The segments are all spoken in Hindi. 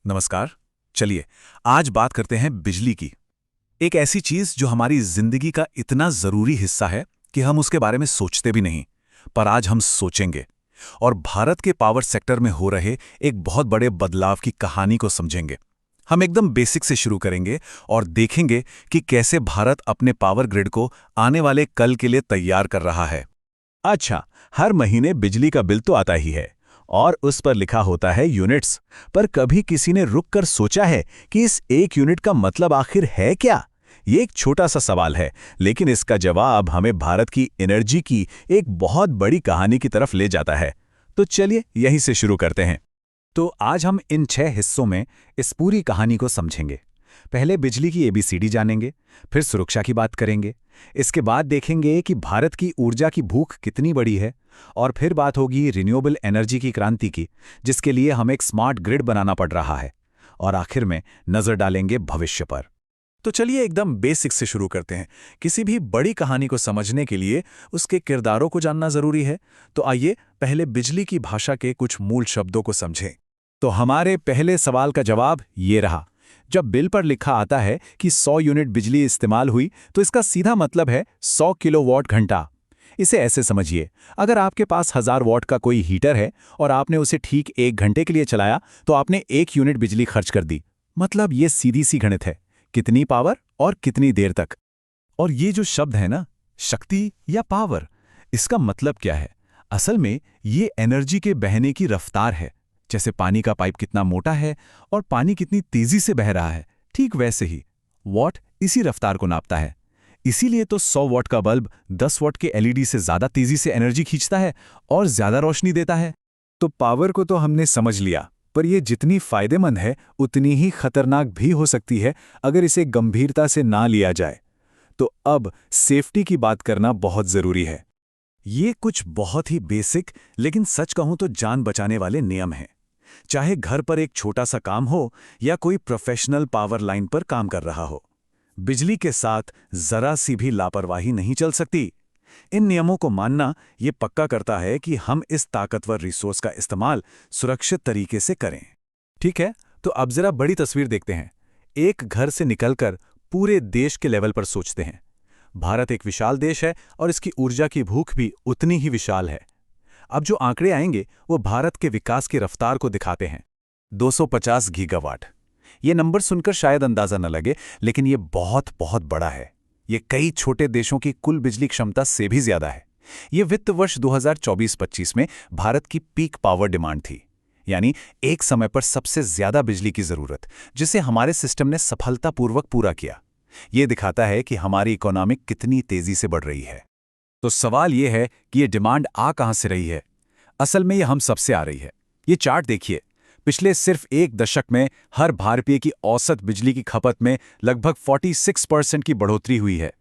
नमस्कार। चलिए, आज बात करते हैं बिजली की। एक ऐसी चीज जो हमारी जिंदगी का इतना जरूरी हिस्सा है कि हम उसके बारे में सोचते भी नहीं, पर आज हम सोचेंगे और भारत के पावर सेक्टर में हो रहे एक बहुत बड़े बदलाव की कहानी को समझेंगे। हम एकदम बेसिक से शुरू करेंगे और देखेंगे कि कैसे भारत अपने पावर ग्रिड को आने वाले कल के लिए तैयार कर रहा है। अच्छा, हर महीने बिजली का बिल तो आता ही है और उस पर लिखा होता है यूनिट्स। पर कभी किसी ने रुक कर सोचा है कि इस एक यूनिट का मतलब आखिर है क्या? ये एक छोटा सा सवाल है, लेकिन इसका जवाब हमें भारत की एनर्जी की एक बहुत बड़ी कहानी की तरफ ले जाता है। तो चलिए यहीं से शुरू करते हैं। तो आज हम इन 6 हिस्सों में इस पूरी कहानी को समझेंगे। पहले बिजली की एबीसीडी जानेंगे, फिर सुरक्षा की बात करेंगे, इसके बाद देखेंगे कि भारत की ऊर्जा की भूख कितनी बड़ी है, और फिर बात होगी रिन्यूएबल एनर्जी की क्रांति की, जिसके लिए हमें एक स्मार्ट ग्रिड बनाना पड़ रहा है, और आखिर में नजर डालेंगे भविष्य पर। तो चलिए एकदम बेसिक से शुरू करते हैं। किसी भी बड़ी कहानी को समझने के लिए उसके किरदारों को जानना जरूरी है। तो आइए पहले बिजली की भाषा के कुछ मूल शब्दों को समझें। तो हमारे पहले सवाल का जवाब ये रहा। जब बिल पर लिखा आता है कि 100 यूनिट बिजली इस्तेमाल हुई, तो इसका सीधा मतलब है 100 किलोवाट घंटा। इसे ऐसे समझिए, अगर आपके पास 1000 वॉट का कोई हीटर है और आपने उसे ठीक 1 घंटे के लिए चलाया, तो आपने 1 यूनिट बिजली खर्च कर दी। मतलब ये सीधी सी गणित है, कितनी पावर और कितनी देर तक। और ये जो शब्द है ना, शक्ति या पावर, इसका मतलब क्या है? असल में ये एनर्जी के बहने की रफ्तार है। जैसे पानी का पाइप कितना मोटा है और पानी कितनी तेजी से बह रहा है, ठीक वैसे ही वॉट इसी रफ्तार को नापता है। इसीलिए तो 100 वॉट का बल्ब 10 वॉट के एलईडी से ज्यादा तेजी से एनर्जी खींचता है और ज्यादा रोशनी देता है। तो पावर को तो हमने समझ लिया, पर यह जितनी फायदेमंद है उतनी ही खतरनाक भी हो सकती है अगर इसे गंभीरता से ना लिया जाए। तो अब सेफ्टी की बात करना बहुत जरूरी है। ये कुछ बहुत ही बेसिक, लेकिन सच कहूं तो जान बचाने वाले नियम हैं। चाहे घर पर एक छोटा सा काम हो या कोई प्रोफेशनल पावर लाइन पर काम कर रहा हो, बिजली के साथ जरा सी भी लापरवाही नहीं चल सकती। इन नियमों को मानना ये पक्का करता है कि हम इस ताकतवर रिसोर्स का इस्तेमाल सुरक्षित तरीके से करें। ठीक है, तो अब जरा बड़ी तस्वीर देखते हैं। एक घर से निकलकर पूरे देश के लेवल पर सोचते हैं। भारत एक विशाल देश है और इसकी ऊर्जा की भूख भी उतनी ही विशाल है। अब जो आंकड़े आएंगे वो भारत के विकास की रफ्तार को दिखाते हैं। 250 गीगावाट। ये नंबर सुनकर शायद अंदाजा न लगे, लेकिन ये बहुत बहुत बड़ा है। ये कई छोटे देशों की कुल बिजली क्षमता से भी ज्यादा है। ये वित्त वर्ष 2024-25 में भारत की पीक पावर डिमांड थी, यानी एक समय पर सबसे ज्यादा बिजली की जरूरत, जिसे हमारे सिस्टम ने सफलतापूर्वक पूरा किया। ये दिखाता है कि हमारी इकोनॉमी कितनी तेजी से बढ़ रही है। तो सवाल यह है कि ये डिमांड आ कहां से रही है? असल में ये हम सबसे आ रही है। ये चार्ट देखिए, पिछले सिर्फ एक दशक में हर भारतीय की औसत बिजली की खपत में लगभग 46% की बढ़ोतरी हुई है।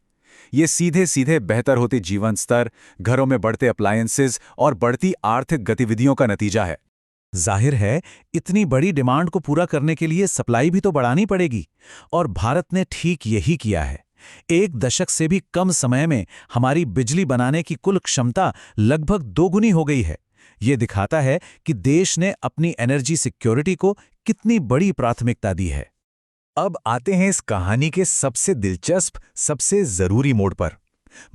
ये सीधे सीधे बेहतर होते जीवन स्तर, घरों में बढ़ते अप्लायंसेस और बढ़ती आर्थिक गतिविधियों का नतीजा है। जाहिर है, इतनी बड़ी डिमांड को पूरा करने के लिए सप्लाई भी तो बढ़ानी पड़ेगी, और भारत ने ठीक यही किया है। एक दशक से भी कम समय में हमारी बिजली बनाने की कुल क्षमता लगभग दोगुनी हो गई है। ये दिखाता है कि देश ने अपनी एनर्जी सिक्योरिटी को कितनी बड़ी प्राथमिकता दी है। अब आते हैं इस कहानी के सबसे दिलचस्प, सबसे जरूरी मोड़ पर।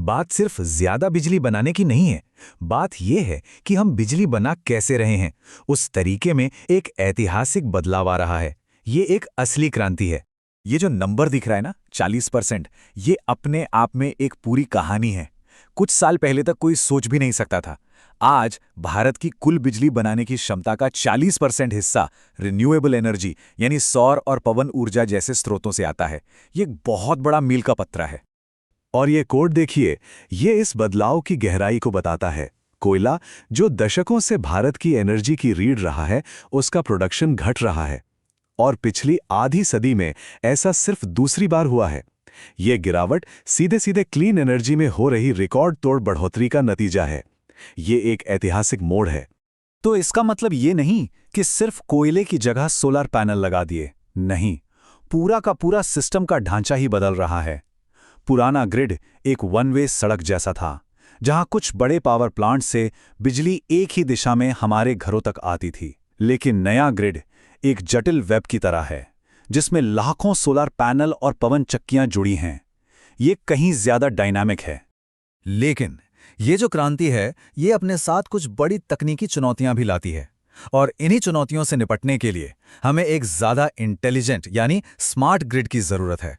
बात सिर्फ ज्यादा बिजली बनाने की नहीं है, बात यह है कि हम बिजली बना कैसे रहे हैं। उस तरीके में एक ऐतिहासिक बदलाव आ रहा है। ये एक असली क्रांति है। ये जो नंबर दिख रहा है ना, 40%, ये अपने आप में एक पूरी कहानी है। कुछ साल पहले तक कोई सोच भी नहीं सकता था। आज भारत की कुल बिजली बनाने की क्षमता का 40% हिस्सा रिन्यूएबल एनर्जी यानी सौर और पवन ऊर्जा जैसे स्रोतों से आता है। ये एक बहुत बड़ा मील का पत्थर है। और ये कोड देखिए, ये इस बदलाव की गहराई को बताता है। कोयला, जो दशकों से भारत की एनर्जी की रीढ़ रहा है, उसका प्रोडक्शन घट रहा है। और पिछली आधी सदी में ऐसा सिर्फ दूसरी बार हुआ है। ये गिरावट सीधे सीधे क्लीन एनर्जी में हो रही रिकॉर्ड तोड़ बढ़ोतरी का नतीजा है। ये एक ऐतिहासिक मोड़ है। तो इसका मतलब ये नहीं कि सिर्फ कोयले की जगह सोलर पैनल लगा दिए, नहीं, पूरा का पूरा सिस्टम का ढांचा ही बदल रहा है। पुराना ग्रिड एक वन वे सड़क जैसा था, जहां कुछ बड़े पावर प्लांट से बिजली एक ही दिशा में हमारे घरों तक आती थी। लेकिन नया ग्रिड एक जटिल वेब की तरह है, जिसमें लाखों सोलर पैनल और पवन चक्कियां जुड़ी हैं। ये कहीं ज्यादा डायनामिक है। लेकिन ये जो क्रांति है, ये अपने साथ कुछ बड़ी तकनीकी चुनौतियां भी लाती है। और इन्हीं चुनौतियों से निपटने के लिए हमें एक ज्यादा इंटेलिजेंट यानी स्मार्ट ग्रिड की जरूरत है।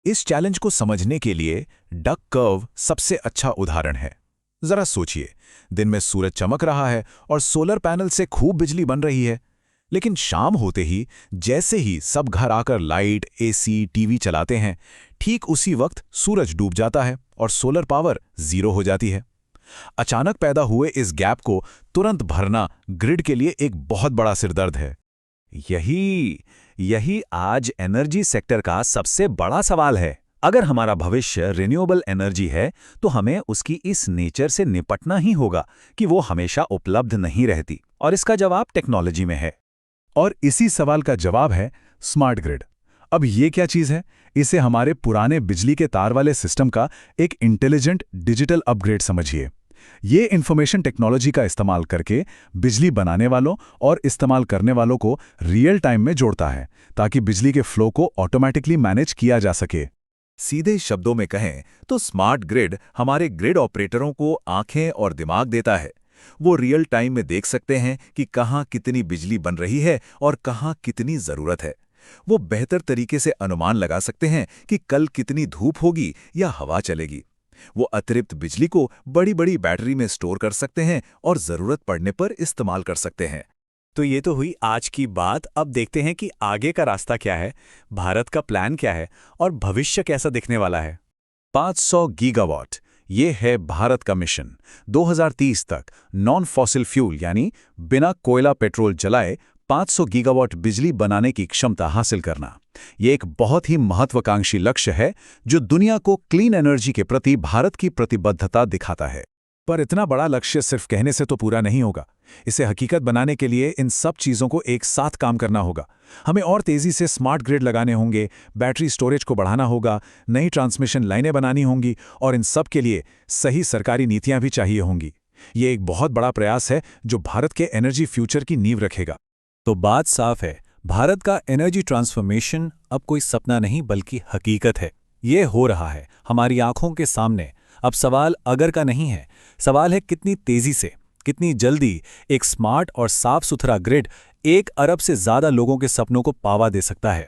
इस चैलेंज को समझने के लिए डक कर्व सबसे अच्छा उदाहरण है। जरा सोचिए, दिन में सूरज चमक रहा है और सोलर पैनल से खूब बिजली बन रही है, लेकिन शाम होते ही जैसे ही सब घर आकर लाइट, एसी, टीवी चलाते हैं, ठीक उसी वक्त सूरज डूब जाता है और सोलर पावर 0 हो जाती है। अचानक पैदा हुए इस गैप को तुरंत भरना ग्रिड के लिए एक बहुत बड़ा सिरदर्द है। यही आज एनर्जी सेक्टर का सबसे बड़ा सवाल है। अगर हमारा भविष्य रिन्यूएबल एनर्जी है, तो हमें उसकी इस नेचर से निपटना ही होगा कि वो हमेशा उपलब्ध नहीं रहती, और इसका जवाब टेक्नोलॉजी में है। और इसी सवाल का जवाब है स्मार्ट ग्रिड। अब ये क्या चीज़ है? इसे हमारे पुराने बिजली के तार वाले सिस्टम का एक इंटेलिजेंट डिजिटल अपग्रेड समझिए। ये इंफॉर्मेशन टेक्नोलॉजी का इस्तेमाल करके बिजली बनाने वालों और इस्तेमाल करने वालों को रियल टाइम में जोड़ता है, ताकि बिजली के फ्लो को ऑटोमेटिकली मैनेज किया जा सके। सीधे शब्दों में कहें तो स्मार्ट ग्रिड हमारे ग्रिड ऑपरेटरों को आंखें और दिमाग देता है। वो रियल टाइम में देख सकते हैं कि कहाँ कितनी बिजली बन रही है और कहाँ कितनी ज़रूरत है। वो बेहतर तरीके से अनुमान लगा सकते हैं कि कल कितनी धूप होगी या हवा चलेगी। वो अतिरिक्त बिजली को बड़ी बड़ी बैटरी में स्टोर कर सकते हैं और ज़रूरत पड़ने पर इस्तेमाल कर सकते हैं। तो ये तो हुई आज की बात। अब देखते हैं कि आगे का रास्ता क्या है, भारत का प्लान क्या है और भविष्य कैसा दिखने वाला है। 500 गीगावाट, ये है भारत का मिशन। 2030 तक नॉन फॉसिल फ्यूल यानी बिना कोयला पेट्रोल जलाए 500 गीगावाट बिजली बनाने की क्षमता हासिल करना। ये एक बहुत ही महत्वाकांक्षी लक्ष्य है, जो दुनिया को क्लीन एनर्जी के प्रति भारत की प्रतिबद्धता दिखाता है। पर इतना बड़ा लक्ष्य सिर्फ कहने से तो पूरा नहीं होगा। इसे हकीकत बनाने के लिए इन सब चीज़ों को एक साथ काम करना होगा। हमें और तेज़ी से स्मार्ट ग्रिड लगाने होंगे, बैटरी स्टोरेज को बढ़ाना होगा, नई ट्रांसमिशन लाइनें बनानी होंगी, और इन सब के लिए सही सरकारी नीतियां भी चाहिए होंगी। ये एक बहुत बड़ा प्रयास है जो भारत के एनर्जी फ्यूचर की नींव रखेगा। तो बात साफ है, भारत का एनर्जी ट्रांसफॉर्मेशन अब कोई सपना नहीं बल्कि हकीकत है। ये हो रहा है हमारी आंखों के सामने। अब सवाल अगर का नहीं है, सवाल है कितनी तेजी से, कितनी जल्दी एक स्मार्ट और साफ सुथरा ग्रिड 1 अरब से ज्यादा लोगों के सपनों को पावा दे सकता है।